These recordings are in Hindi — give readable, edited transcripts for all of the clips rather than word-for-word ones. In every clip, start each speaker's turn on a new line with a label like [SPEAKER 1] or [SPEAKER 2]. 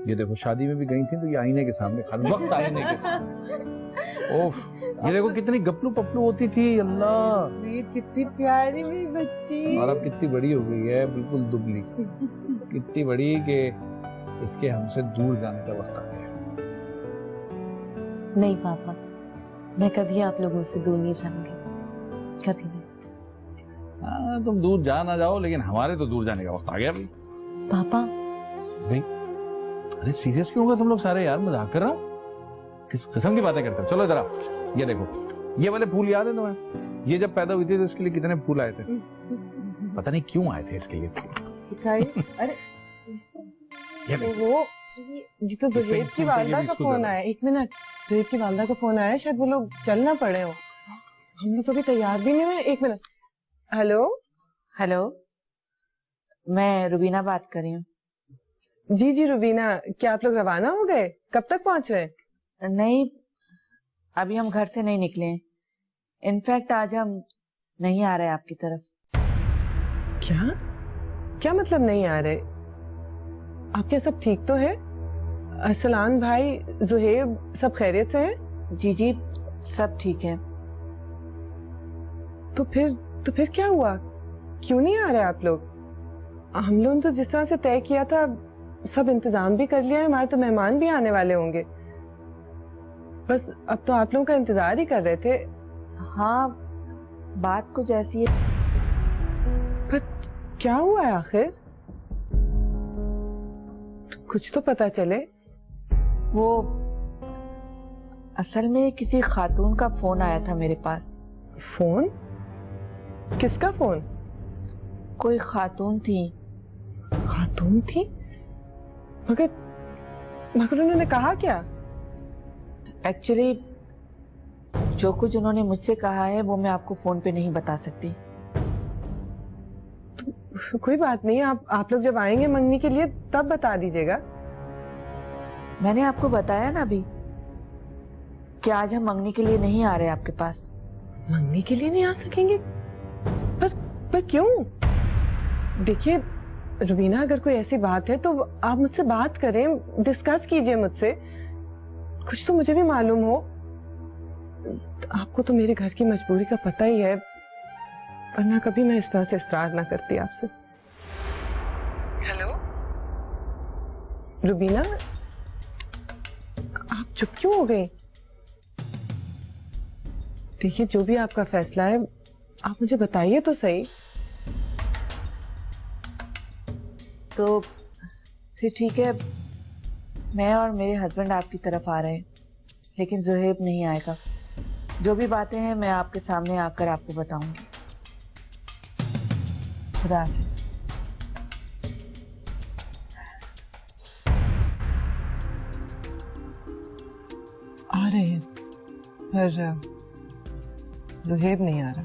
[SPEAKER 1] ये देखो शादी में भी गई थी तो ये आईने के सामने, हर वक्त आईने के सामने। ओफ, ये देखो कितनी गपलू पपलू होती थी। अल्लाह,
[SPEAKER 2] ये कितनी प्यारी मेरी बच्ची।
[SPEAKER 1] और अब कितनी बड़ी हो गई है, बिल्कुल दुबली, कितनी बड़ी कि इसके हमसे दूर जाने का वक्त आ गया।
[SPEAKER 3] नहीं पापा, मैं कभी आप लोगों से दूर नहीं जाऊंगी, कभी नहीं।
[SPEAKER 1] हाँ, तुम दूर जा ना जाओ, लेकिन हमारे तो दूर जाने का वक्त आ गया भाई।
[SPEAKER 3] पापा
[SPEAKER 1] भाई, अरे सीरियस क्यों हो गए तुम लोग सारे यार? मजाक कर रहा हूँ? किस किस्म की बातें करते हो? चलो इधर आओ, ये देखो, ये वाले फूल याद है तुम्हें? ये जब पैदा हुई थी तो इसके लिए कितने फूल आए थे? पता नहीं क्यों आए थे इसके लिए फूल।
[SPEAKER 2] अरे
[SPEAKER 1] ये देखो,
[SPEAKER 2] वो ये तो जुहैब की वालदा का फोन आया। एक मिनट, जुहैब की वालदा का फोन आया, शायद वो लोग चल ना पड़े हो। हम लोग तो अभी तैयार भी नहीं हुए। एक मिनट। हेलो
[SPEAKER 3] हेलो, मैं रुबीना बात कर रही हूँ।
[SPEAKER 2] जी जी रुबीना, क्या आप लोग रवाना हो गए? कब तक पहुंच रहे हैं?
[SPEAKER 3] नहीं, अभी हम घर से नहीं निकले हैं। इनफैक्ट आज हम नहीं आ रहे आपकी तरफ।
[SPEAKER 2] क्या क्या मतलब नहीं आ रहे? आपके सब ठीक तो है? अरसलान भाई, जुहैब, सब खैरियत से हैं?
[SPEAKER 3] जी जी, सब ठीक है।
[SPEAKER 2] तो फिर क्या हुआ? क्यों नहीं आ रहे आप लोग? हम लोगों ने तो जिस तरह से तय किया था, सब इंतजाम भी कर लिया है, हमारे तो मेहमान भी आने वाले होंगे। बस अब तो आप लोगों का इंतजार ही कर रहे थे।
[SPEAKER 3] हाँ, बात कुछ ऐसी है।
[SPEAKER 2] पर क्या हुआ है आखिर? कुछ तो पता चले।
[SPEAKER 3] वो असल में किसी खातून का फोन आया था मेरे पास।
[SPEAKER 2] फोन? किसका फोन?
[SPEAKER 3] कोई खातून थी।
[SPEAKER 2] खातून थी? मगर उन्होंने कहा क्या?
[SPEAKER 3] एक्चुअली जो कुछ उन्होंने मुझसे कहा है वो मैं आपको फोन पे नहीं बता सकती।
[SPEAKER 2] तो कोई बात नहीं, आप लोग जब आएंगे मंगनी के लिए तब बता दीजिएगा।
[SPEAKER 3] मैंने आपको बताया ना अभी कि आज हम मंगनी के लिए नहीं आ रहे आपके पास।
[SPEAKER 2] मंगनी के लिए नहीं आ सकेंगे? पर क्यों? देखिए रुबीना, अगर कोई ऐसी बात है तो आप मुझसे बात करें, डिस्कस कीजिए मुझसे। कुछ तो मुझे भी मालूम हो। आपको तो मेरे घर की मजबूरी का पता ही है, वरना कभी मैं इस तरह से इसरार ना करती आपसे। हेलो रुबीना, आप चुप क्यों हो गई? देखिए, जो भी आपका फैसला है आप मुझे बताइए तो सही।
[SPEAKER 3] तो फिर ठीक है, मैं और मेरे हस्बैंड आपकी तरफ आ रहे हैं, लेकिन जुहैब नहीं आएगा। जो भी बातें हैं मैं आपके सामने आकर आपको बताऊंगी। खुदा हाफिज।
[SPEAKER 2] आ रहे हैं, पर जुहैब नहीं आ रहा।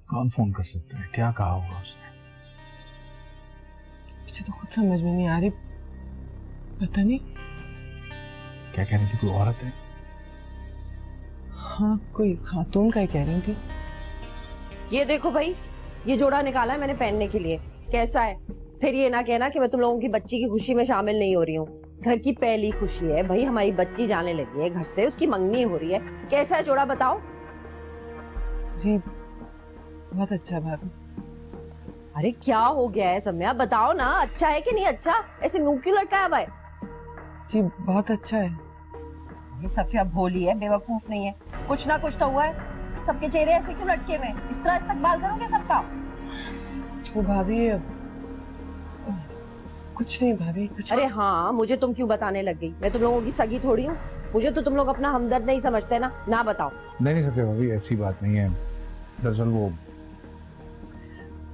[SPEAKER 1] कौन फोन कर सकता है? क्या कहा होगा उसने?
[SPEAKER 2] मुझे तो खुद समझ में नहीं आ रही। पता नहीं
[SPEAKER 1] क्या कह रही थी? कोई औरत है?
[SPEAKER 2] हाँ, कोई खातून का ही कह रही थी।
[SPEAKER 4] ये देखो भाई, ये जोड़ा निकाला है मैंने पहनने के लिए, कैसा है? फिर ये ना कहना कि मैं तुम लोगों की बच्ची की खुशी में शामिल नहीं हो रही हूँ। घर की पहली खुशी है भाई, हमारी बच्ची जाने लगी है घर से, उसकी मंगनी हो रही है। कैसा है जोड़ा बताओ?
[SPEAKER 2] जी बहुत अच्छा है भाभी।
[SPEAKER 4] अरे क्या हो गया है सम्या, बताओ ना, अच्छा है कि नहीं अच्छा? ऐसे मुंह क्यों लटकाया हुआ है?
[SPEAKER 2] जी बहुत अच्छा है।
[SPEAKER 4] ये सफिया भोली है, बेवकूफ नहीं है। कुछ ना कुछ तो हुआ है। सबके चेहरे ऐसे क्यों लटके हुए? इस तरह इस्तकबाल करोगे सबका?
[SPEAKER 2] वो भाभी, कुछ नहीं भाभी, कुछ।
[SPEAKER 4] अरे हाँ, मुझे तुम क्यों बताने लग गई? मैं तुम लोगों की सगी थोड़ी हूँ, मुझे तो तुम लोग अपना हमदर्द नहीं समझते ना बताओ।
[SPEAKER 1] नहीं सत्य भाभी, ऐसी बात नहीं है। दरअसल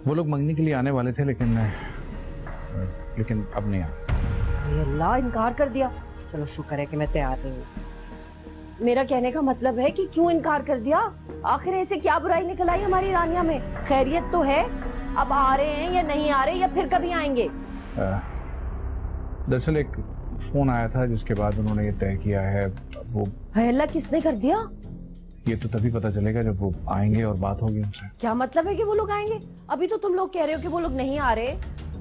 [SPEAKER 1] वो लोग मंगनी के लिए आने वाले थे, लेकिन अब नहीं आ।
[SPEAKER 4] अल्लाह, इनकार कर दिया। चलो शुक्र है कि मैं तैयार नहीं हूँ। मेरा कहने का मतलब है कि क्यों इनकार कर दिया? आखिर ऐसे क्या बुराई निकल आई हमारी रानिया में? खैरियत तो है। अब आ रहे हैं या नहीं आ रहे, या फिर कभी आएंगे?
[SPEAKER 1] दरअसल एक फोन आया था जिसके बाद उन्होंने ये तय किया है। वो
[SPEAKER 4] अल्लाह, किसने कर दिया?
[SPEAKER 1] ये तो तभी पता चलेगा जब वो आएंगे और बात होगी उनसे।
[SPEAKER 4] क्या मतलब है कि वो लोग आएंगे? अभी तो तुम लोग कह रहे हो कि वो लोग नहीं आ रहे।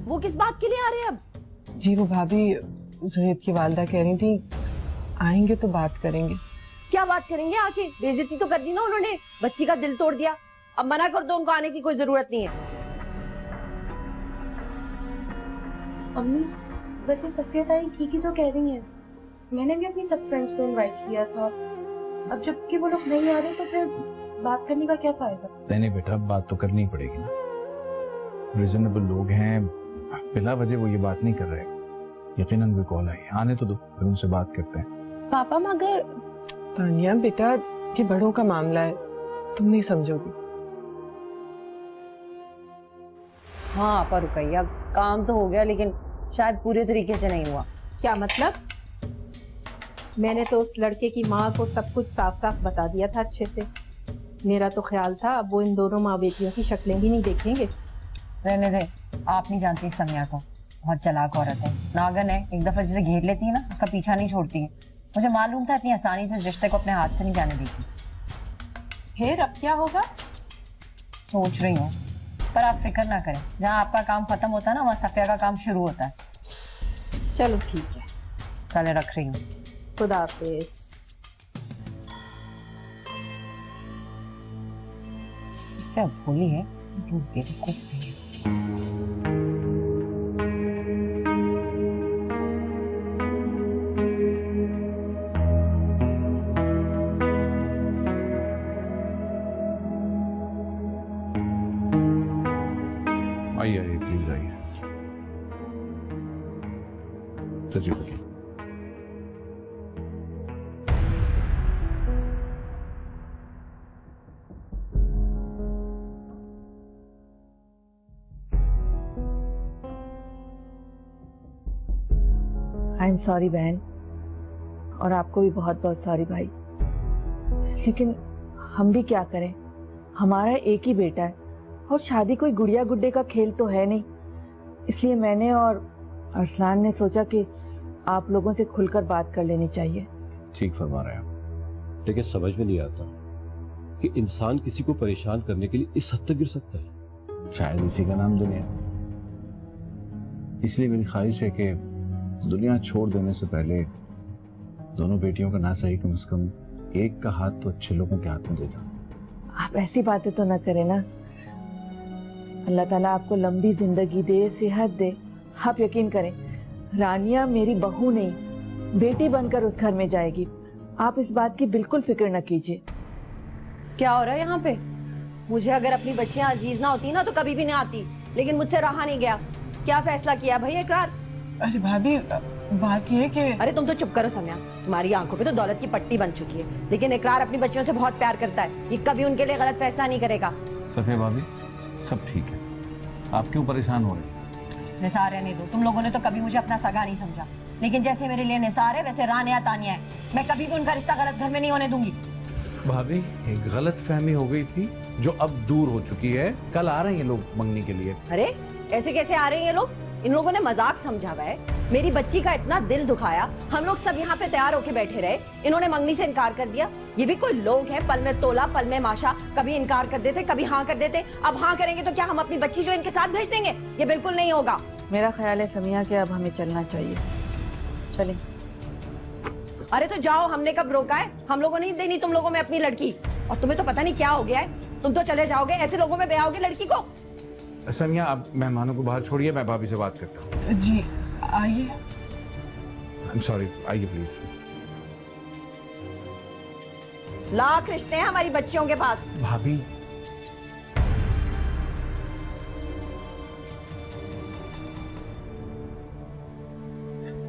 [SPEAKER 4] वो किस बात के लिए आ रहे हैं अब?
[SPEAKER 2] जी वो भाभी ज़ुहैब की वालदा कह रही थी आएंगे तो बात करेंगे।
[SPEAKER 4] क्या बात करेंगे? आके बेइज्जती तो कर दी ना उन्होंने, बच्ची का दिल तोड़ दिया। अब मना कर दो, उनको आने की कोई जरूरत नहीं है।
[SPEAKER 5] अम्मी वैसे सफिया ताई ठीक ही तो कह रही हैं। मैंने भी अपनी सब फ्रेंड्स को इनवाइट किया था। अब जबकि वो लोग नहीं आ रहे तो फिर बात करने का क्या फायदा?
[SPEAKER 1] नहीं बेटा, बात तो करनी ही पड़ेगी ना। रीजनेबल लोग हैं, बिला वजह वो ये बात नहीं कर रहे। यकीनन कोई कॉल आई, आने तो दो, फिर उनसे बात करते हैं।
[SPEAKER 5] पापा मगर
[SPEAKER 2] तानिया बेटा ये बड़ों का मामला है, तुम नहीं समझोगी।
[SPEAKER 4] हाँ आपा रुकैया, काम तो हो गया लेकिन शायद पूरे तरीके से नहीं हुआ।
[SPEAKER 5] क्या मतलब? मैंने तो उस लड़के की माँ को सब कुछ साफ साफ बता दिया था अच्छे से। मेरा तो ख्याल था अब वो इन दोनों माँ बेटियों की शक्लें भी नहीं देखेंगे।
[SPEAKER 4] रहने दे, आप नहीं जानती इस समिया को, बहुत चालाक औरत है, नागन है। एक दफा जिसे घेर लेती है ना उसका पीछा नहीं छोड़ती है। मुझे मालूम था इतनी आसानी से इस रिश्ते को अपने हाथ से नहीं जाने देती।
[SPEAKER 5] फिर अब क्या होगा?
[SPEAKER 4] सोच रही हूँ, पर आप फिक्र ना करें, जहाँ आपका काम खत्म होता है ना वहाँ सफिया का काम शुरू होता है।
[SPEAKER 5] चलो ठीक है,
[SPEAKER 4] चले रख रही हूँ।
[SPEAKER 5] खुदा हाफिज।
[SPEAKER 4] सफिया भोली है, बेवकूफ है।
[SPEAKER 1] आइए आइए प्लीज आइए। तशरीफ रखिए।
[SPEAKER 3] आई एम सॉरी बहन, और आपको भी बहुत बहुत सॉरी भाई। लेकिन हम भी क्या करें, हमारा एक ही बेटा है और शादी कोई गुड़िया गुड्डे का खेल तो है नहीं। इसलिए मैंने और अरसलान ने सोचा कि आप लोगों से खुलकर बात कर लेनी चाहिए।
[SPEAKER 1] ठीक फरमा रहे हैं आप।
[SPEAKER 6] लेकिन समझ में नहीं आता कि इंसान किसी को परेशान करने के लिए इस हद तक गिर सकता है।
[SPEAKER 1] शायद इसी का नाम दुनिया। इसलिए मेरी ख्वाहिश है कि दुनिया छोड़ देने से पहले दोनों बेटियों का ना सही कम से कम एक का हाथ तो अच्छे लोगों के हाथ में दे जाओ।
[SPEAKER 3] आप ऐसी बातें तो ना करें ना। अल्लाह ताला आपको लंबी जिंदगी दे, सेहत दे। आप यकीन करें, रानिया मेरी बहू नहीं बेटी बनकर उस घर में जाएगी। आप इस बात की बिल्कुल फिक्र न कीजिए।
[SPEAKER 4] क्या हो रहा है यहाँ पे? मुझे अगर अपनी बच्चियां अजीज ना होती ना तो कभी भी नहीं आती, लेकिन मुझसे रहा नहीं गया। क्या फैसला किया भाई इकरार?
[SPEAKER 2] अरे भाभी बात ये कि
[SPEAKER 4] अरे तुम तो चुप करो सम्या, तुम्हारी आंखों पे तो दौलत की पट्टी बन चुकी है। लेकिन इकरार अपनी बच्चियों से बहुत प्यार करता है, ये कभी उनके लिए गलत फैसला नहीं करेगा।
[SPEAKER 1] सफिया भाभी सब ठीक है, आप क्यों परेशान हो रहे हैं?
[SPEAKER 4] निसार रहने दो, तुम लोगों ने तो कभी मुझे अपना सगा नहीं समझा, लेकिन जैसे मेरे लिए निसार है वैसे रानिया तानिया है। मैं कभी भी उनका रिश्ता गलत घर में नहीं होने दूंगी।
[SPEAKER 1] भाभी एक गलत फहमी हो गई थी जो अब दूर हो चुकी है। कल आ रहे हैं लोग मंगनी के लिए।
[SPEAKER 4] अरे ऐसे कैसे आ रहे हैं ये लोग? इन लोगों ने मजाक समझा हुआ है। मेरी बच्ची का इतना दिल दुखाया, हम लोग सब यहाँ पे तैयार होके बैठे रहे, इन्होंने मंगनी से इनकार कर दिया। ये भी कोई लोग हैं? पल में तोला पल में माशा, कभी इनकार कर देते कभी हाँ कर देते। अब हाँ करेंगे तो क्या हम अपनी बच्ची जो इनके साथ भेज देंगे? ये बिल्कुल नहीं होगा।
[SPEAKER 3] मेरा ख्याल है समिया कि अब हमें चलना चाहिए। चलें।
[SPEAKER 4] अरे तो जाओ, हमने कब रोका है? हम लोगों ने नहीं देनी तुम लोगों में अपनी लड़की, और तुम्हें तो पता नहीं क्या हो गया है। तुम तो चले जाओगे, ऐसे लोगों में ब्याहोगे लड़की को?
[SPEAKER 1] समिया आप मेहमानों को बाहर छोड़िए, मैं भाभी से बात करता हूँ।
[SPEAKER 2] जी आइए।
[SPEAKER 1] आई एम सॉरी, आइए प्लीज।
[SPEAKER 4] लाख रिश्ते हैं हमारी बच्चियों के पास।
[SPEAKER 1] भाभी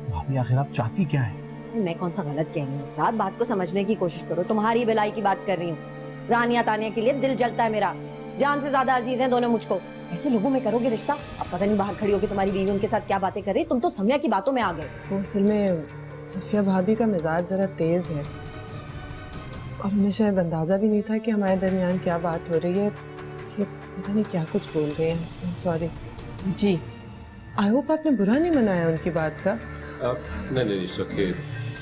[SPEAKER 1] भाभी आखिर आप चाहती क्या है?
[SPEAKER 4] मैं कौन सा गलत कह रही हूँ यार, बात को समझने की कोशिश करो। तुम्हारी भलाई की बात कर रही हूँ। रानिया तानिया के लिए दिल जलता है मेरा, जान से ज्यादा अजीज हैं दोनों मुझको। ऐसे लोगों में करोगे रिश्ता? अब पता नहीं बाहर खड़ी होगी तुम्हारी बीवी उनके साथ क्या बातें कर रही। तुम तो समिया की बातों में आ गए।
[SPEAKER 2] तो असल में सफिया भाभी का मिजाज जरा तेज है और उन्हें शायद अंदाजा भी नहीं था कि हमारे दरमियान क्या बात हो रही है, इसलिए पता नहीं क्या कुछ बोल रहे हैं। Sorry ji. आई होप आपने बुरा नहीं मनाया उनकी बात का।
[SPEAKER 6] नहीं नहीं सके,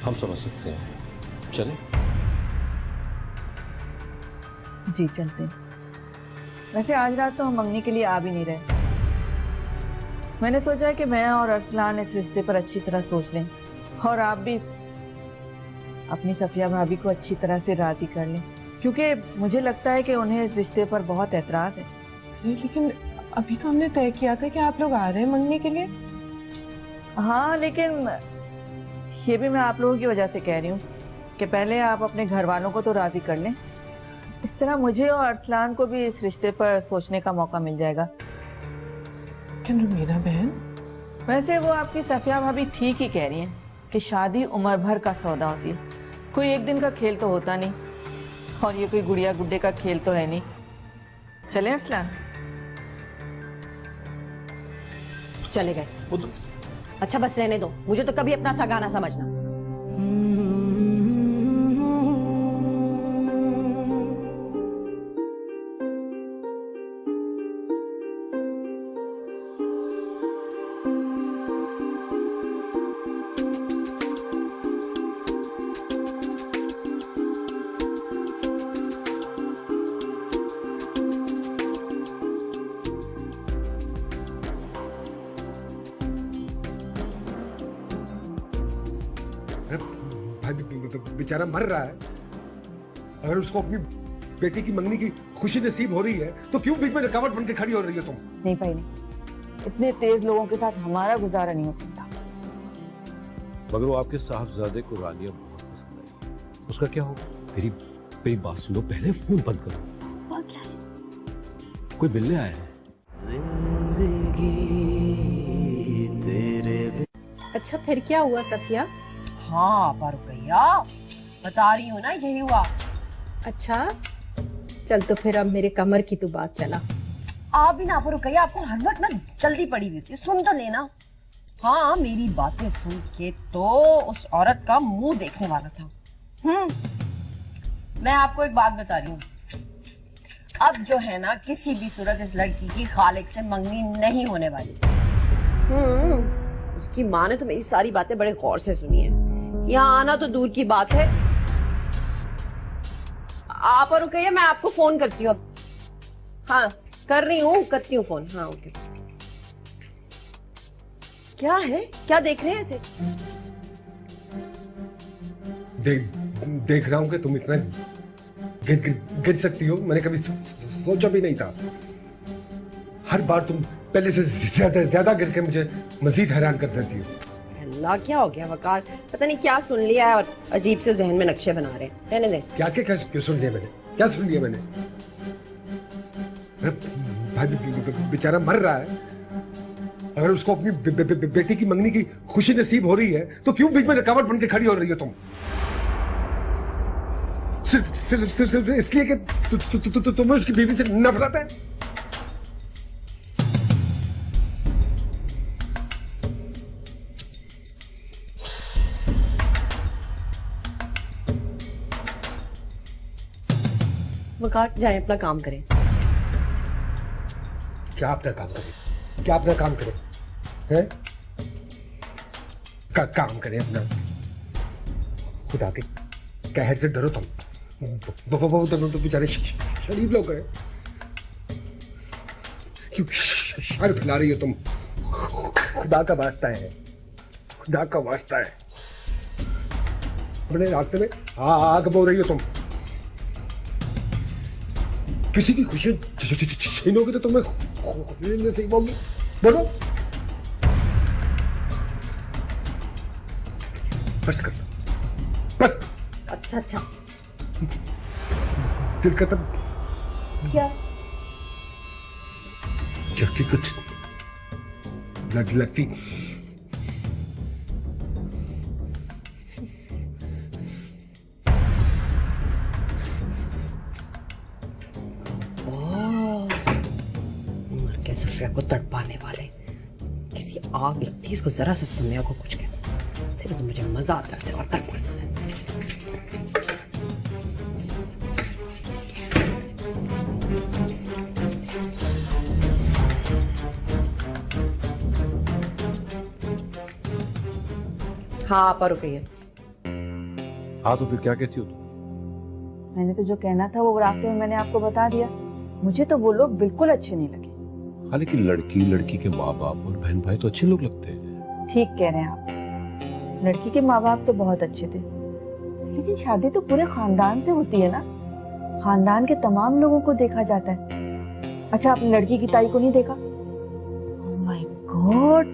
[SPEAKER 6] हम समझ सकते हैं। चलें।
[SPEAKER 3] जी चलते हैं। वैसे आज रात तो हम मंगनी के लिए आ भी नहीं रहे। मैंने सोचा है कि मैं और अरसलान इस रिश्ते पर अच्छी तरह सोच लें और आप भी अपनी सफिया भाभी को अच्छी तरह से राजी कर लें, क्योंकि मुझे लगता है कि उन्हें इस रिश्ते पर बहुत एतराज है।
[SPEAKER 2] लेकिन अभी तो हमने तय किया था कि आप लोग आ रहे हैं मंगनी के लिए।
[SPEAKER 3] हाँ, लेकिन ये भी मैं आप लोगों की वजह से कह रही हूँ कि पहले आप अपने घर वालों को तो राजी कर लें। इस तरह मुझे और अरसलान को भी इस रिश्ते पर सोचने का मौका मिल जाएगा।
[SPEAKER 2] क्या रुबीना बहन?
[SPEAKER 3] वैसे वो आपकी सफिया भाभी ठीक ही कह रही हैं कि शादी उम्र भर का सौदा होती है, कोई एक दिन का खेल तो होता नहीं, और ये कोई गुड़िया गुड्डे का खेल तो है नहीं। चले अरसलान?
[SPEAKER 4] चले गए। अच्छा बस रहने दो, मुझे तो कभी अपना सगा ना समझना।
[SPEAKER 7] बेचारा मर रहा है, अगर उसको अपनी बेटी की मंगनी की खुशी नसीब हो रही है तो क्यों बीच में रुकावट बन के खड़ी हो रही है तुम?
[SPEAKER 3] नहीं भाई नहीं, इतने तेज लोगों के साथ हमारा गुजारा नहीं हो सकता।
[SPEAKER 6] मगर वो आपके साहबजादे को रानिया बहुत पसंद आई। उसका क्या होगा? मेरी बात सुनो, पहले फोन बंद करो।
[SPEAKER 4] और क्या है?
[SPEAKER 6] कोई मिलने आया है।
[SPEAKER 4] अच्छा फिर क्या हुआ सफिया?
[SPEAKER 8] हाँ पर रुकैया, बता रही हूँ ना यही हुआ।
[SPEAKER 4] अच्छा चल, तो फिर अब मेरे कमर की तो बात चला।
[SPEAKER 8] आप भी ना पर रुकैया, आपको हर वक्त ना जल्दी पड़ी हुई थी, सुन तो लेना। हाँ मेरी बातें सुन के तो उस औरत का मुंह देखने वाला था। मैं आपको एक बात बता रही हूँ, अब जो है ना किसी भी सूरत इस लड़की की खालिक से मंगनी नहीं होने वाली।
[SPEAKER 4] उसकी माँ ने तो मेरी सारी बातें बड़े गौर से सुनी है, यहाँ आना तो दूर की बात है। आप और रुकिए, मैं आपको फोन करती हूँ। हाँ कर रही हूँ, करती हूँ फोन। हाँ ओके। क्या है, क्या देख रहे हैं ऐसे?
[SPEAKER 7] देख रहा हूं कि तुम इतना गिर सकती हो, मैंने कभी सोचा भी नहीं था। हर बार तुम पहले से ज्यादा गिर के मुझे मजीद हैरान कर देती हो।
[SPEAKER 4] अल्लाह क्या हो गया वकार, पता नहीं क्या सुन लिया है और अजीब से जहन में नक्शे बना रहे हैं। रहने दे।
[SPEAKER 7] क्या सुन लिया मैंने? क्या सुन लिया मैंने? भाई बेचारा मर रहा है, अगर उसको अपनी बेटी की मंगनी की खुशी नसीब हो रही है तो क्यों बीच में रुकावट बन के खड़ी हो रही है तुम? सिर्फ इसलिए कि तुम्हें उसकी बीवी से नफरत है?
[SPEAKER 4] वकार जाए अपना काम करें।
[SPEAKER 7] क्या अपना काम करें? क्या अपना काम करें? हैं? काम करें अपना। खुदा के कहर से डरो तुम। वो तो बेचारे शरीफ लोग हैं, क्यों शर फैला रही हो तुम? खुदा का वास्ता है, खुदा का वास्ता है, अपने रास्ते में आग बो रही हो तुम। किसी की खुशी छीनोगे तो तुम्हें खुशी नसीब होगी? बोलो। बस कर, बस।
[SPEAKER 4] अच्छा
[SPEAKER 7] दिल का तब
[SPEAKER 4] क्या
[SPEAKER 7] जबकि कुछ लगती
[SPEAKER 8] मर के सफिया को तड़पाने वाले, किसी आग लगती है इसको जरा सा समय को कुछ कहते, सिर्फ तो मुझे मजा आता है उसे और तड़पाने में।
[SPEAKER 4] हाँ आप रुकिए।
[SPEAKER 6] हाँ तो फिर क्या कहती हो तुम?
[SPEAKER 3] मैंने तो जो कहना था वो रास्ते में मैंने आपको बता दिया। मुझे तो वो लोग बिल्कुल अच्छे नहीं लगे।
[SPEAKER 6] हालांकि लड़की के माँ बाप और बहन भाई तो अच्छे लोग लगते हैं।
[SPEAKER 3] ठीक कह रहे हैं आप, लड़की के माँ बाप तो बहुत अच्छे थे, लेकिन शादी तो पूरे खानदान से होती है ना, खानदान के तमाम लोगों को देखा जाता है। अच्छा, आपने लड़की की ताई को नहीं देखा? ओह माय गॉड,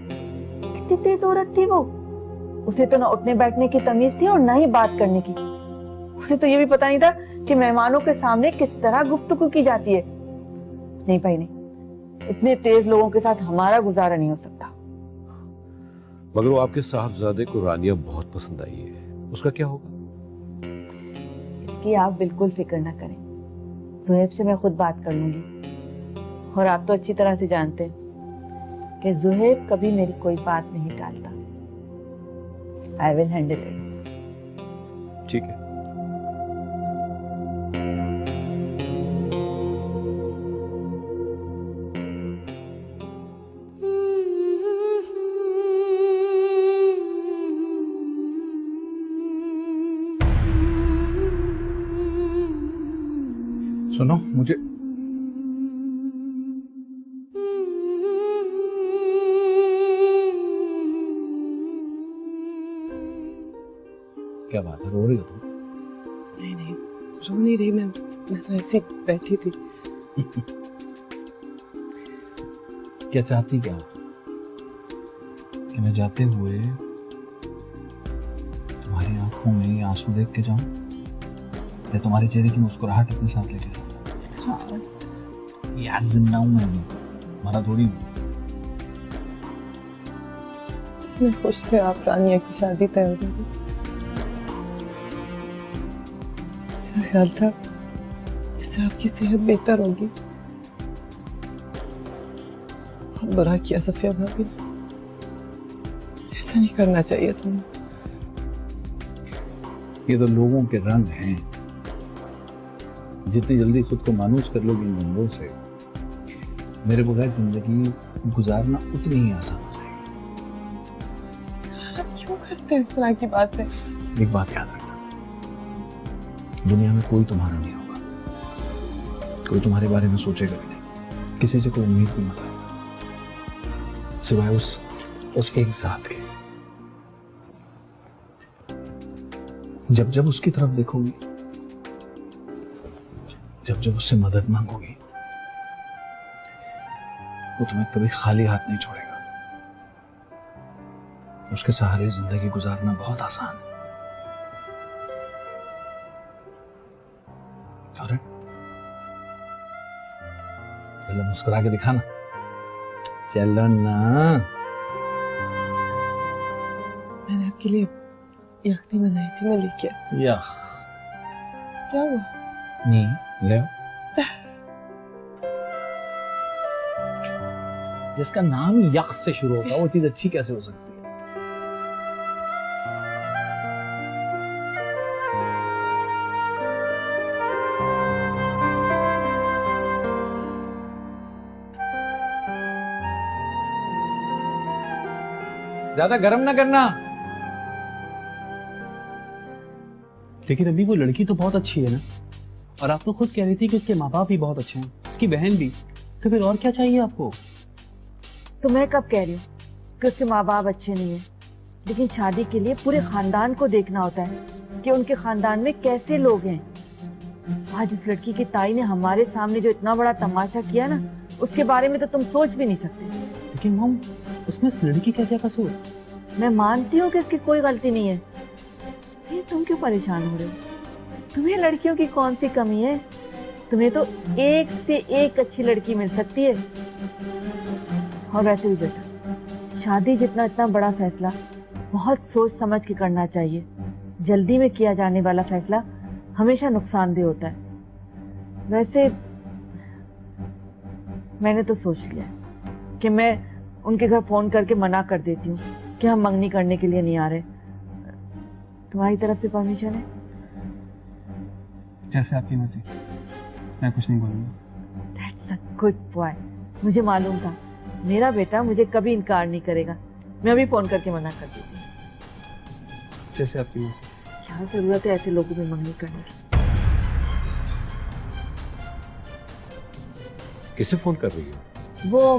[SPEAKER 3] कितनी तेज औरत थी वो। उसे तो ना उठने बैठने की तमीज थी और ना ही बात करने की। उसे तो ये भी पता नहीं था कि मेहमानों के सामने किस तरह गुफ्तगू की जाती है। नहीं भाई नहीं, इतने तेज लोगों के साथ हमारा गुजारा नहीं हो सकता।
[SPEAKER 6] मगर वो आपके साहबजादे को रानिया बहुत पसंद आई है, उसका क्या होगा?
[SPEAKER 3] इसकी आप बिल्कुल फिक्र ना करें, ज़ुहैब से मैं खुद बात कर लूंगी। और आप तो अच्छी तरह से जानते हैं कि ज़ुहैब कभी मेरी कोई बात नहीं टालता। I will handle it.
[SPEAKER 6] ठीक है।
[SPEAKER 1] सुनो, मुझे क्या बात है, रो रही हो तुम?
[SPEAKER 2] नहीं नहीं, रो नहीं रही मैं तो ऐसे ही बैठी थी।
[SPEAKER 1] क्या चाहती क्या हो? कि मैं जाते हुए तुम्हारी आंखों में आंसू देख के जाऊं, या तुम्हारे चेहरे की मुस्कुराहट अपने साथ लेके जाऊं? यार जिंदा हूं मैं, मरा थोड़ी हूं।
[SPEAKER 2] मैं खुश थे आप रानिया की शादी तय हो गई। मेरा ख्याल था इससे आपकी सेहत बेहतर होगी। बहुत बुरा किया सफिया भाभी ने, ऐसा नहीं करना चाहिए तुम्हें।
[SPEAKER 1] ये तो लोगों के रंग हैं, जितनी जल्दी खुद को मानूस कर लोगे इन रंगों से, मेरे बगैर जिंदगी गुजारना उतनी ही आसान हो जाएगी।
[SPEAKER 2] आप क्यों करते हैं इस तरह की बातें?
[SPEAKER 1] एक बात याद रखना, दुनिया में कोई तुम्हारा नहीं होगा, कोई तुम्हारे बारे में सोचेगा भी नहीं, किसी से कोई उम्मीद भी मत रखना, सिवाय उस एक साथ के। जब जब उसकी तरफ देखोगी, जब जब उससे मदद मांगोगी, वो तुम्हें कभी खाली हाथ नहीं छोड़ेगा। उसके सहारे जिंदगी गुजारना बहुत आसान है। चलो मुस्कुरा के दिखाना, चलो ना।
[SPEAKER 2] मैंने आपके लिए यखनी बनाई थी, मैं लेके आई।
[SPEAKER 1] यख
[SPEAKER 2] क्या हुआ?
[SPEAKER 1] नहीं ले आओ। जिसका नाम यख से शुरू होता है वो चीज अच्छी कैसे हो सकती है? ज्यादा गर्म ना करना।
[SPEAKER 9] लेकिन अभी वो लड़की तो बहुत अच्छी है ना, और आप तो खुद कह रही थी कि उसके माँ बाप भी बहुत अच्छे हैं, उसकी बहन भी, तो फिर और क्या चाहिए आपको?
[SPEAKER 3] तो मैं कब कह रही हूँ कि उसके माँ बाप अच्छे नहीं है, लेकिन शादी के लिए पूरे खानदान को देखना होता है कि उनके खानदान में कैसे लोग हैं। आज इस लड़की की ताई ने हमारे सामने जो इतना बड़ा तमाशा किया ना, उसके बारे में तो तुम सोच भी नहीं सकते।
[SPEAKER 9] लेकिन मॉम, उसमें उस लड़की का क्या कसूर?
[SPEAKER 3] मैं मानती हूँ कि उसकी कोई गलती नहीं है, ये तुम क्यों परेशान हो रहे हो? तुम्हें लड़कियों की कौन सी कमी है? तुम्हें तो एक से एक अच्छी लड़की मिल सकती है। और वैसे भी बेटा, शादी जितना इतना बड़ा फैसला बहुत सोच समझ के करना चाहिए। जल्दी में किया जाने वाला फैसला हमेशा नुकसानदेह होता है। वैसे मैंने तो सोच लिया कि मैं उनके घर फोन करके मना कर देती हूँ कि हम मंगनी करने के लिए नहीं आ रहे। तुम्हारी तरफ से परमिशन है?
[SPEAKER 9] जैसे आपकी मर्जी, मैं कुछ नहीं बोलूंगा।
[SPEAKER 3] That's a good boy। मुझे मालूम था मेरा बेटा मुझे कभी इनकार नहीं करेगा। मैं अभी फोन करके मना कर देती हूँ।
[SPEAKER 9] जैसे आपकी मर्जी।
[SPEAKER 3] क्या जरूरत है ऐसे लोगों में मंगनी करने की?
[SPEAKER 6] किसे फोन कर रही हो?
[SPEAKER 3] वो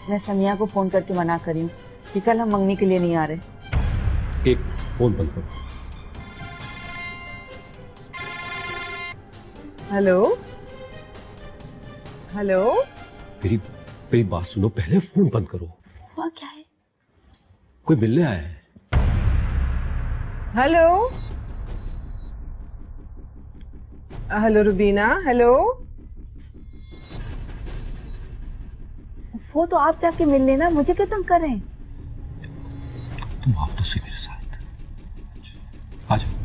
[SPEAKER 3] मैं समिया को फोन करके मना करी हूँ कि कल हम मंगनी के लिए नहीं आ रहे।
[SPEAKER 6] एक फोन बंद करो।
[SPEAKER 2] हेलो हेलो,
[SPEAKER 6] मेरी बात सुनो, पहले फोन बंद करो।
[SPEAKER 3] हुआ क्या है?
[SPEAKER 6] कोई मिलने आया है।
[SPEAKER 2] Hello hello Rubina, hello.
[SPEAKER 3] वो तो आप जाके मिल लेना, मुझे क्यों तंग कर रहे हैं?
[SPEAKER 6] तुम आओ तो सही मेरे साथ, आ जाओ।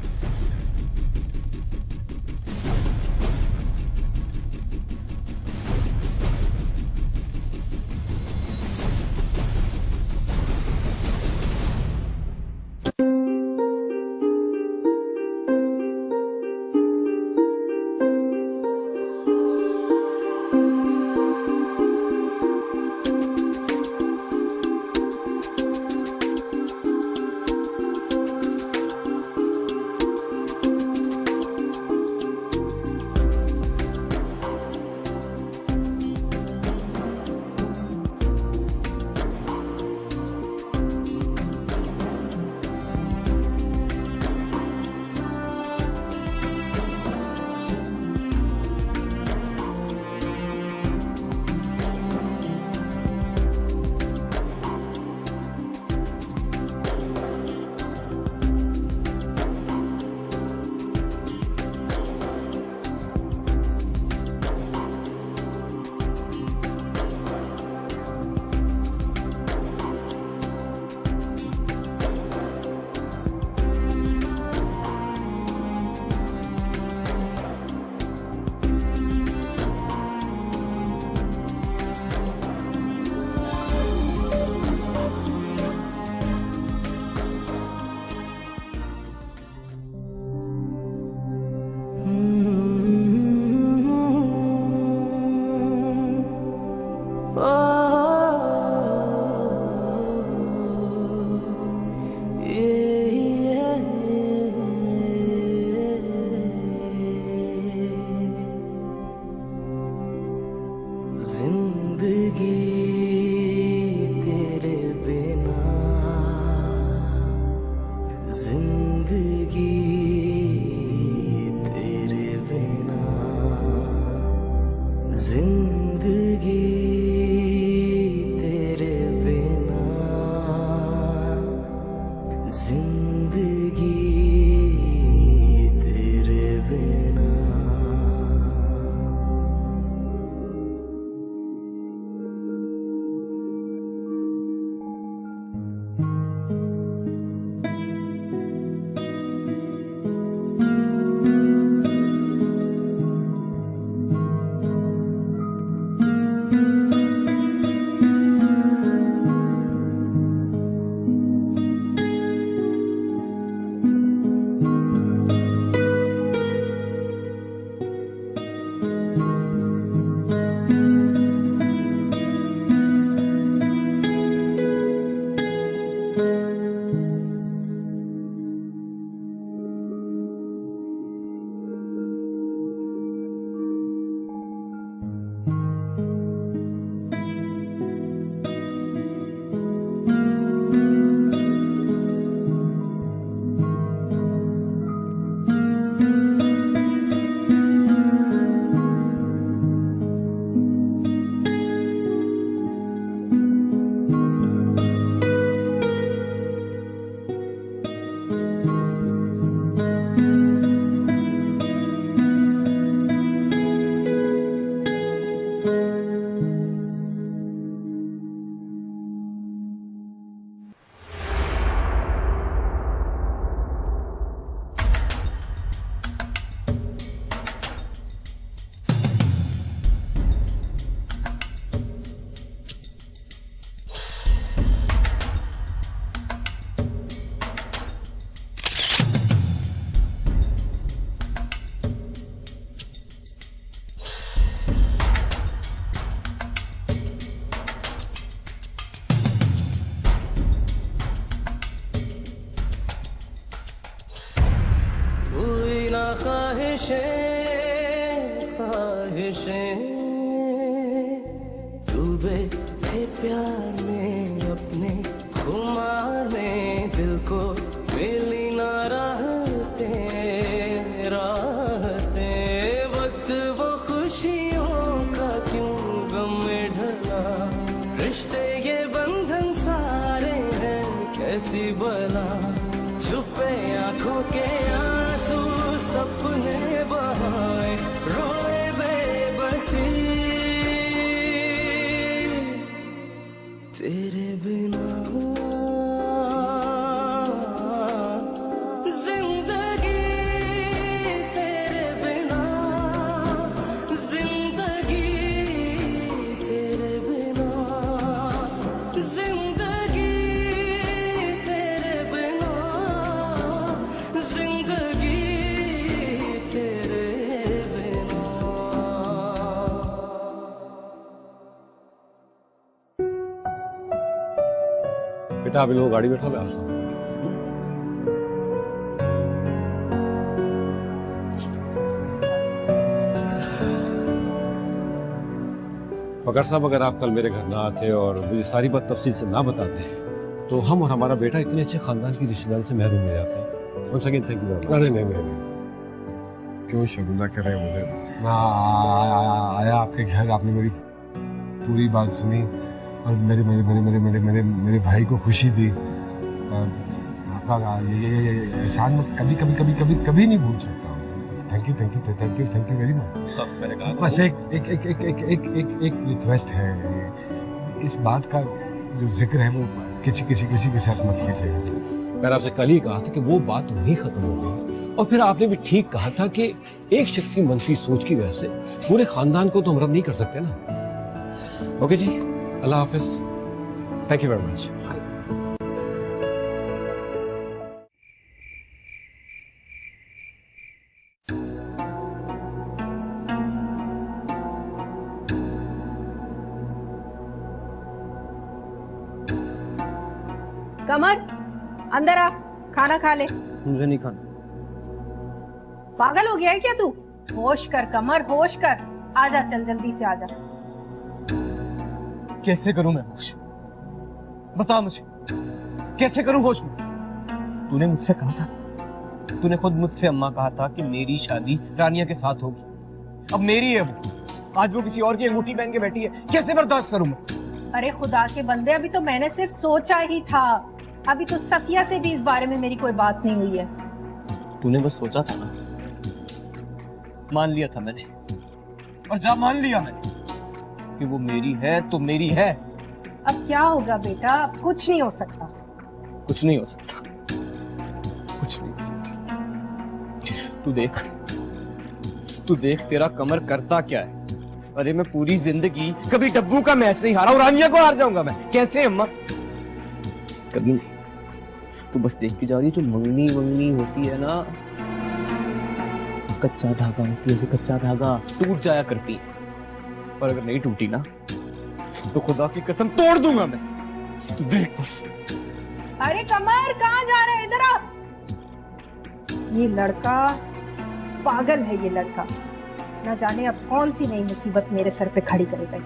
[SPEAKER 10] ख्वाहिशें ख्वाहिशें डूबे थे प्यार में अपने खुमार में, दिल को मिली ना राहते राहते, वक्त वो खुशियों का क्यों गम में ढला, रिश्ते ये बंधन सारे हैं कैसी बला, छुपे आंखों के आंसू सपने बहाए, रोए बेबसी तेरे बिना, जिंदगी तेरे बिना, जिंदगी तेरे बिना, जिंदगी तेरे बिना, जिंदगी तेरे बिना।
[SPEAKER 6] बेटा आप इन लोगों गाड़ी बैठा, मैं आता हूं। मगर साहब अगर आप कल मेरे घर ना आते और मुझे सारी बात तफसील से ना बताते तो हम और हमारा बेटा इतने अच्छे खानदान की रिश्तेदारी से महरूम हो जाते। One second thank you.
[SPEAKER 7] अरे नहीं, क्यों शर्मिंदा कर रहे हैं मुझे? मैं आया आपके घर, आपने मेरी पूरी बात सुनी और मेरे मेरे मेरे मेरे मेरे मेरे मेरे भाई को खुशी दी। आपका ये एहसान मैं कभी कभी कभी कभी कभी नहीं भूल सकता। Thank you thank you thank you thank you very much.
[SPEAKER 6] मैंने कहा
[SPEAKER 7] बस एक रिक्वेस्ट है, इस बात का जो जिक्र है वो किसी के साथ मत कीजिए।
[SPEAKER 6] मैंने आपसे कल ही कहा था कि वो बात नहीं खत्म हो गई, और फिर आपने भी ठीक कहा था कि एक शख्स की मनफी सोच की वजह से पूरे खानदान को तो हम रद्द नहीं कर सकते ना। ओके जी, अल्लाह हाफिज, थैंक यू वेरी मच।
[SPEAKER 4] कमर अंदर आ, खाना खा ले।
[SPEAKER 9] मुझे नहीं खाना।
[SPEAKER 11] पागल हो गया है क्या तू? होश कर कमर, होश कर। आजा, चल जल्दी से आजा।
[SPEAKER 9] कैसे करूं मैं होश? बता मुझे, कैसे करूं होश में? तूने मुझसे कहा था, तूने खुद मुझसे अम्मा कहा था कि मेरी शादी रानिया के साथ होगी। अब मेरी है वो, आज वो किसी और की अंगूठी पहन के बैठी है। कैसे बर्दाश्त करूं मैं?
[SPEAKER 11] अरे खुदा के बंदे, अभी तो मैंने सिर्फ सोचा ही था। अभी तो सफिया से भी इस बारे में मेरी कोई बात नहीं हुई है।
[SPEAKER 9] तूने बस सोचा था ना, मान लिया था मैंने, और जब मान लिया मैंने कि वो मेरी है तो मेरी है।
[SPEAKER 11] अब क्या होगा बेटा? अब कुछ नहीं हो सकता।
[SPEAKER 9] कुछ नहीं हो सकता, कुछ नहीं हो सकता। तू देख तेरा कमर करता क्या है। अरे मैं पूरी जिंदगी कभी डब्बू का मैच नहीं हारा और रानिया को हार जाऊंगा मैं? कैसे अम्मा? कभी नहीं। तू बस देखती जा रही है, जो मंगनी वंगनी होती है ना, कच्चा धागा होती है, कच्चा धागा टूट जाया करती है, पर अगर नहीं टूटी ना तो खुदा की कसम तोड़ दूंगा मैं। तू देख बस।
[SPEAKER 11] अरे कमर, कहाँ जा रहा है? इधर आ। ये लड़का पागल है, ये लड़का। ना जाने अब कौन सी नई मुसीबत मेरे सर पे खड़ी करेगा।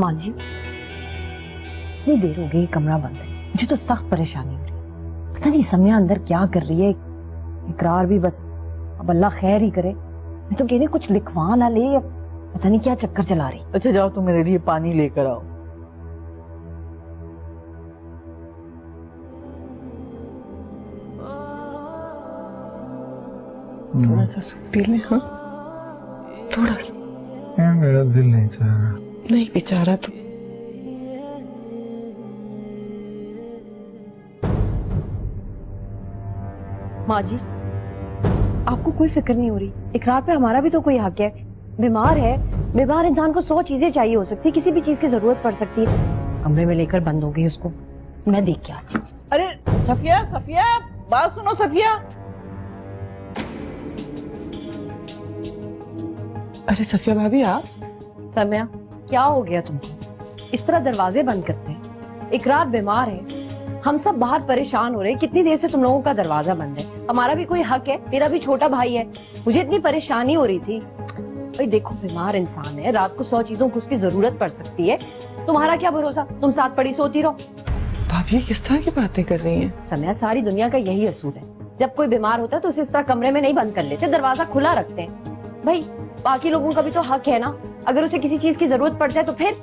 [SPEAKER 8] माँ जी, इतनी देर हो गई, कमरा बंद है। मुझे तो सख्त परेशानी हो रही है। पता नहीं सम्या अंदर क्या कर रही है। इकरार भी बस अब अल्लाह खैर ही करे। मैं तो कह रही कुछ लिखवा ना ले, पता नहीं क्या चक्कर चला रही।
[SPEAKER 3] अच्छा जाओ, तुम मेरे लिए पानी लेकर आओ।
[SPEAKER 2] थोड़ा सा सूप पी ले। हाँ, थोड़ा सा।
[SPEAKER 7] मेरा दिल नहीं चाह रहा।
[SPEAKER 2] नहीं बेचारा तू।
[SPEAKER 4] माँ जी, आपको कोई फिक्र नहीं हो रही? इकरार पे हमारा भी तो कोई हक है। बीमार है, बीमार इंसान को 100 चीजें चाहिए हो सकती है, किसी भी चीज की जरूरत पड़ सकती है। कमरे में लेकर बंद हो गई उसको। मैं देख के आती हूँ।
[SPEAKER 12] अरे सफिया, सफिया बात सुनो सफिया।
[SPEAKER 2] अरे सफिया भाभी आप?
[SPEAKER 4] सम्या क्या हो गया तुमको? इस तरह दरवाजे बंद करते हैं? इकरार बीमार है, हम सब बाहर परेशान हो रहे हैं। कितनी देर से तुम लोगों का दरवाजा बंद है? हमारा भी कोई हक है, मेरा भी छोटा भाई है। मुझे इतनी परेशानी हो रही थी। भाई देखो बीमार इंसान है, रात को 100 चीजों को उसकी जरूरत पड़ सकती है। तुम्हारा क्या भरोसा, तुम साथ पड़ी सोती रहो।
[SPEAKER 2] भाभी किस तरह की बातें कर रही हैं?
[SPEAKER 4] समय सारी दुनिया का यही असूल है, जब कोई बीमार होता है तो उसे इस तरह कमरे में नहीं बंद कर लेते, दरवाजा खुला रखते हैं। भाई बाकी लोगों का भी तो हक है ना, अगर उसे किसी चीज की जरूरत पड़ जाए तो फिर।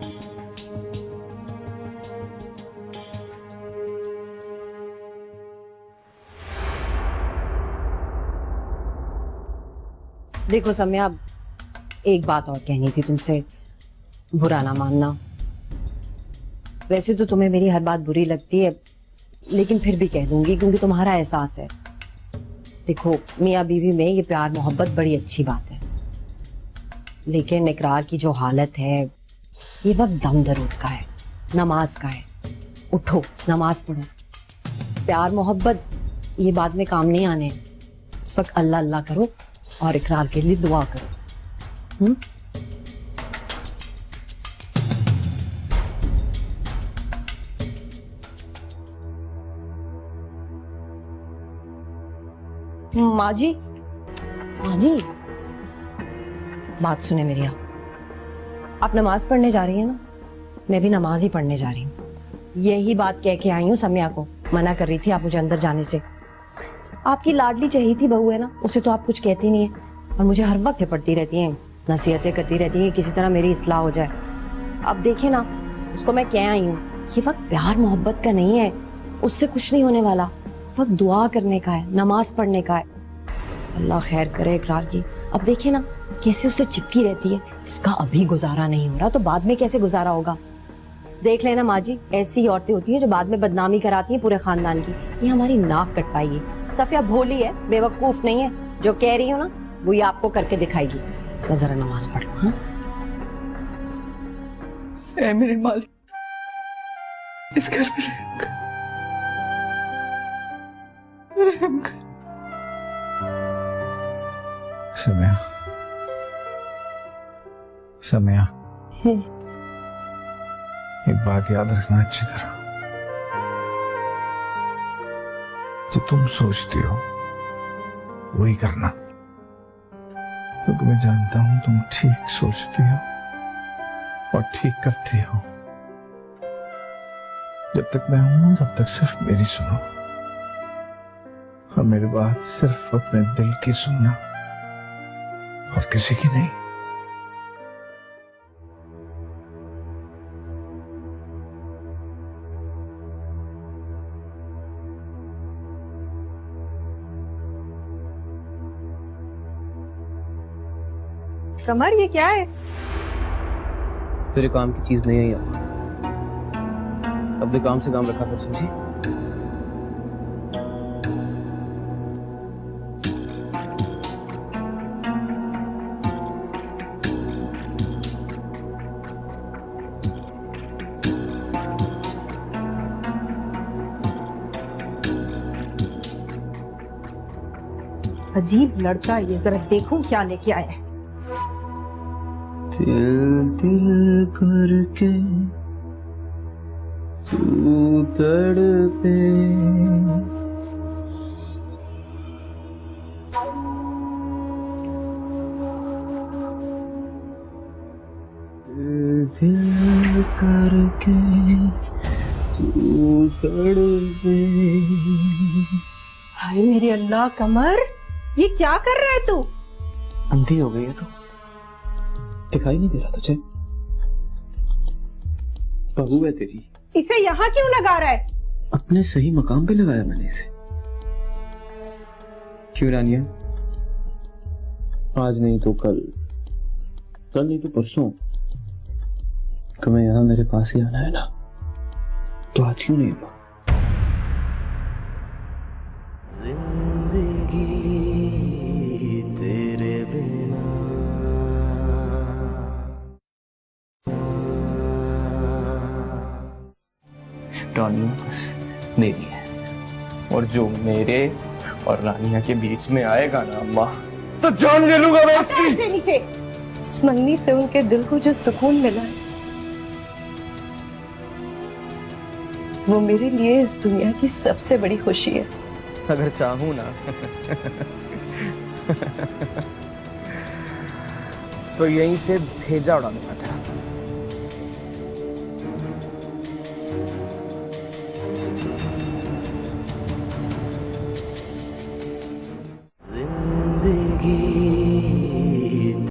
[SPEAKER 4] देखो सम्या, एक बात और कहनी थी तुमसे, बुरा ना मानना। वैसे तो तुम्हें मेरी हर बात बुरी लगती है, लेकिन फिर भी कह दूंगी क्योंकि तुम्हारा एहसास है। देखो मियाँ बीवी में ये प्यार मोहब्बत बड़ी अच्छी बात है, लेकिन इकरार की जो हालत है ये वक्त दम दरूद का है, नमाज का है। उठो नमाज पढ़ो। प्यार मोहब्बत ये बाद में काम नहीं आने। इस वक्त अल्लाह अल्लाह करो और इकरार के लिए दुआ करो। माँ जी, माँ जी बात सुने मेरी। आप नमाज पढ़ने जा रही हैं ना? मैं भी नमाज ही पढ़ने जा रही हूँ। यही बात कह के आई हूँ सम्या को, मना कर रही थी आप मुझे अंदर जाने से। आपकी लाडली चाहिए थी बहू है ना, उसे तो आप कुछ कहती नहीं है और मुझे हर वक्त पड़ती रहती हैं, नसीहतें करती रहती हैं, किसी तरह मेरी इस्लाह हो जाए। अब देखे ना, उसको मैं कह आई हूँ ये वक्त प्यार मोहब्बत का नहीं है, उससे कुछ नहीं होने वाला। वक्त दुआ करने का है, नमाज पढ़ने का है। अल्लाह खैर करे इकरार की। अब देखे ना कैसे उससे चिपकी रहती है। इसका अभी गुजारा नहीं हो रहा तो बाद में कैसे गुजारा होगा? देख लेना माँ जी, ऐसी औरतें होती हैं जो बाद में बदनामी कराती हैं पूरे खानदान की। ये हमारी नाक कट पाएगी। सफिया भोली है, बेवकूफ नहीं है। जो कह रही हो ना वो ये आपको करके दिखाएगी। मैं जरा नमाज पढ़ लूं। हाँ?
[SPEAKER 12] ऐ मेरे मालिक, इस घर पे रहम कर।
[SPEAKER 1] सम्या, सम्या, एक बात याद रखना अच्छी तरह। जो तुम सोचती हो वही करना, क्योंकि मैं जानता हूं तुम ठीक सोचती हो और ठीक करती हो। जब तक मैं हूं तब तक सिर्फ मेरी सुनो और मेरी बात सिर्फ अपने दिल की सुनना और किसी की नहीं।
[SPEAKER 11] कमर ये क्या है?
[SPEAKER 9] तेरे काम की चीज नहीं आई आपको, अपने काम से काम रखा कर, समझी?
[SPEAKER 11] अजीब लड़का ये, जरा देखूं क्या लेके आया है।
[SPEAKER 10] दिल दिल करके तू तड़पे, दिल करके तू तड़पे।
[SPEAKER 11] हाय मेरे अल्लाह कमर, ये क्या कर रहा है तू?
[SPEAKER 9] अंधी हो गई है तो दिखाई नहीं दे रहा तुझे? बहू है तेरी।
[SPEAKER 11] इसे यहाँ क्यों लगा रहा है?
[SPEAKER 9] अपने सही मकाम पे लगाया मैंने इसे। क्यों रानिया? आज नहीं तो कल, कल नहीं तो परसों तुम्हें यहाँ मेरे पास ही आना है ना, तो आज क्यों नहीं हुआ?
[SPEAKER 10] जिंदगी तेरे बिना
[SPEAKER 9] रानी बस मेरी है, और जो मेरे और रानिया के बीच में आएगा ना अम्मा, तो जान ले लूंगा मैं उसकी।
[SPEAKER 11] से नीचे
[SPEAKER 4] इस मंगनी से उनके दिल को जो सुकून मिला है, वो मेरे लिए इस दुनिया की सबसे बड़ी खुशी है।
[SPEAKER 9] अगर चाहूं ना तो यहीं से भेजा उड़ा दूंगा।